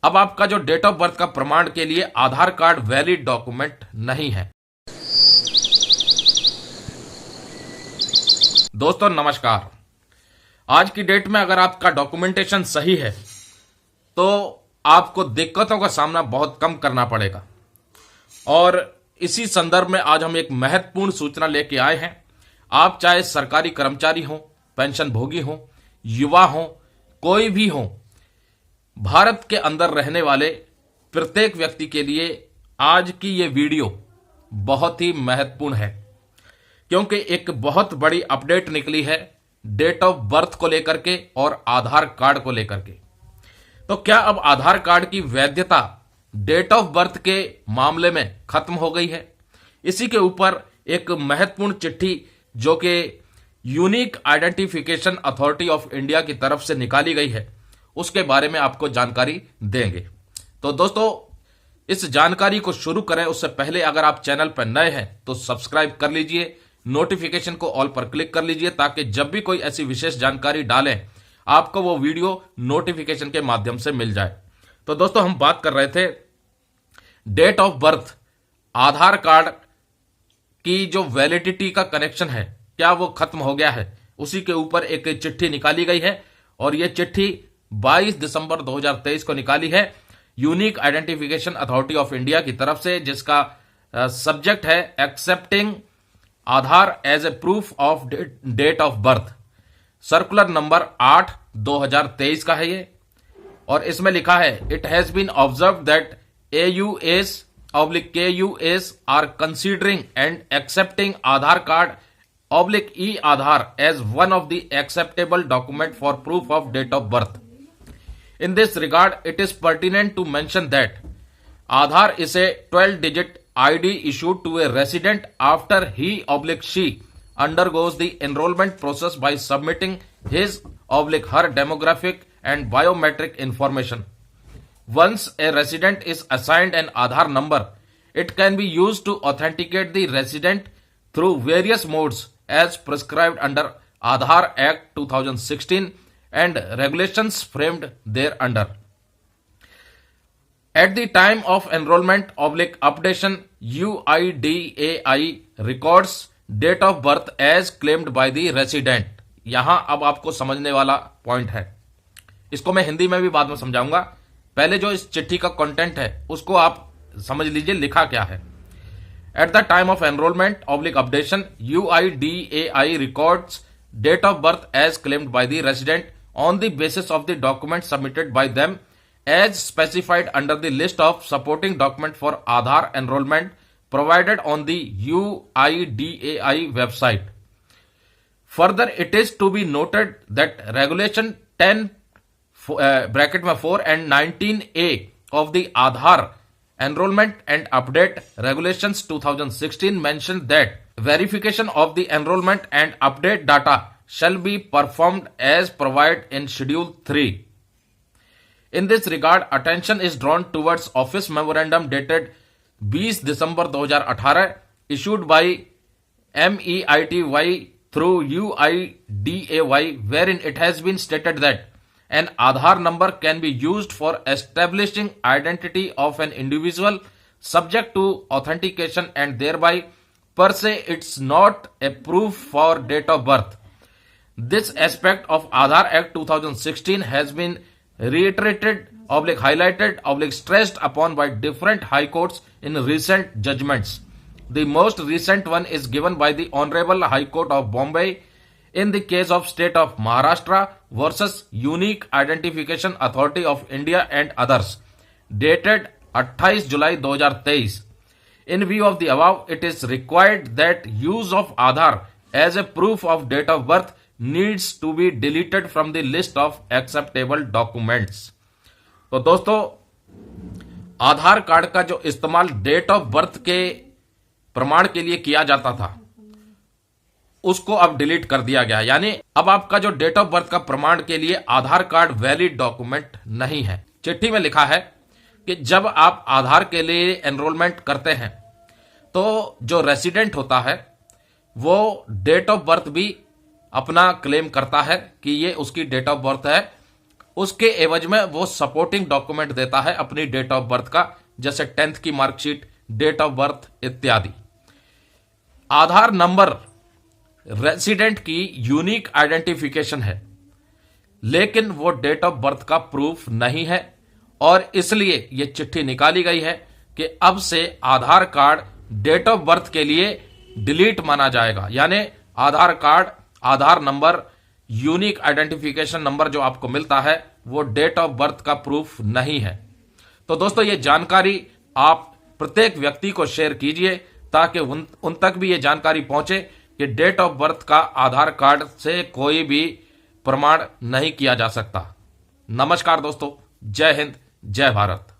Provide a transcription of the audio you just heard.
अब आपका जो डेट ऑफ बर्थ का प्रमाण के लिए आधार कार्ड वैलिड डॉक्यूमेंट नहीं है। दोस्तों नमस्कार। आज की डेट में अगर आपका डॉक्यूमेंटेशन सही है तो आपको दिक्कतों का सामना बहुत कम करना पड़ेगा। और इसी संदर्भ में आज हम एक महत्वपूर्ण सूचना लेके आए हैं। आप चाहे सरकारी कर्मचारी हो, पेंशन भोगी हो, युवा हो, कोई भी हो, भारत के अंदर रहने वाले प्रत्येक व्यक्ति के लिए आज की ये वीडियो बहुत ही महत्वपूर्ण है, क्योंकि एक बहुत बड़ी अपडेट निकली है डेट ऑफ बर्थ को लेकर के और आधार कार्ड को लेकर के। तो क्या अब आधार कार्ड की वैधता डेट ऑफ बर्थ के मामले में खत्म हो गई है? इसी के ऊपर एक महत्वपूर्ण चिट्ठी जो कि unique identification authority of India की तरफ से निकाली गई है, उसके बारे में आपको जानकारी देंगे। तो दोस्तों, इस जानकारी को शुरू करें उससे पहले अगर आप चैनल पर नए हैं तो सब्सक्राइब कर लीजिए, नोटिफिकेशन को ऑल पर क्लिक कर लीजिए, ताकि जब भी कोई ऐसी विशेष जानकारी डालें आपको वो वीडियो नोटिफिकेशन के माध्यम से मिल जाए। तो दोस्तों, हम बात कर रहे थे date of birth, Aadhaar card की जो वैलिडिटी का कनेक्शन है क्या वो खत्म हो गया है, उसी के ऊपर एक चिट्ठी निकाली गई है। और यह चिट्ठी 22 दिसंबर 2023 को निकाली है unique identification authority of India की तरफ से, जिसका सब्जेक्ट है excepting Aadhaar as a proof of date of birth. Circular number 8/2023 का है ये। और इसमें लिखा है it has been observe that AUS/KUS are considering and accepting Aadhaar card /e-Aadhaar as one of the acceptable document for proof of date of birth. In this regard, it is pertinent to mention that Aadhaar is a 12-digit ID issued to a resident after he/she undergoes the enrollment process by submitting his/her demographic and biometric information. Once a resident is assigned an Aadhaar number, it can be used to authenticate the resident through various modes as prescribed under Aadhaar Act 2016 and regulations framed thereunder. At the time of enrollment/updation, UIDAI records date of birth as claimed by the resident. यहां अब आपको समझने वाला point है, इसको मैं हिंदी में भी बाद में समझाऊंगा। पहले जो इस चिट्ठी का कंटेंट है उसको आप समझ लीजिए, लिखा क्या है। At the time of enrollment/updation, UIDAI records date of birth as claimed by the resident on the basis of the documents submitted by them as specified under the list of supporting document for Aadhaar enrollment provided on the UIDAI website. Further, it is to be noted that Regulation 10 bracket में 4 and 19A of the Aadhaar Enrollment and Update Regulations 2016 mentioned that verification of the enrollment and update data shall be performed as provided in Schedule 3. In this regard, attention is drawn towards Office Memorandum dated 20 December 2018 issued by MEITY through UIDAI, wherein it has been stated that an Aadhaar number can be used for establishing identity of an individual subject to authentication and thereby per se it's not a proof for date of birth. This aspect of Aadhaar Act 2016 has been reiterated/highlighted/stressed upon by different high courts in recent judgments. The most recent one is given by the Honorable High Court of Bombay in the case of State of Maharashtra versus Unique Identification Authority of India and others, dated 28 July 2023. In view of the above, it is required that use of Aadhaar as a proof of date of birth needs to be deleted from the list of acceptable documents. तो दोस्तों, आधार card का जो इस्तेमाल date of birth के प्रमाण के लिए किया जाता था उसको अब डिलीट कर दिया गया। यानी अब आपका जो डेट ऑफ बर्थ का प्रमाण के लिए आधार कार्ड वैलिड डॉक्यूमेंट नहीं है। चिट्ठी में लिखा है कि जब आप आधार के लिए एनरोलमेंट करते हैं तो जो रेसिडेंट होता है वो डेट ऑफ बर्थ भी अपना क्लेम करता है कि ये उसकी डेट ऑफ बर्थ है। उसके एवज में वो सपोर्टिंग डॉक्यूमेंट देता है अपनी डेट ऑफ बर्थ का, जैसे 10th की मार्कशीट, डेट ऑफ बर्थ इत्यादि। आधार नंबर रेसिडेंट की यूनिक आइडेंटिफिकेशन है, लेकिन वो डेट ऑफ बर्थ का प्रूफ नहीं है, और इसलिए ये चिट्ठी निकाली गई है कि अब से आधार कार्ड डेट ऑफ बर्थ के लिए डिलीट माना जाएगा। यानी आधार कार्ड, आधार नंबर, यूनिक आइडेंटिफिकेशन नंबर जो आपको मिलता है वो डेट ऑफ बर्थ का प्रूफ नहीं है। तो दोस्तों, ये जानकारी आप प्रत्येक व्यक्ति को शेयर कीजिए ताकि उन तक भी ये जानकारी पहुंचे कि डेट ऑफ बर्थ का आधार कार्ड से कोई भी प्रमाण नहीं किया जा सकता। नमस्कार दोस्तों, जय हिंद, जय भारत।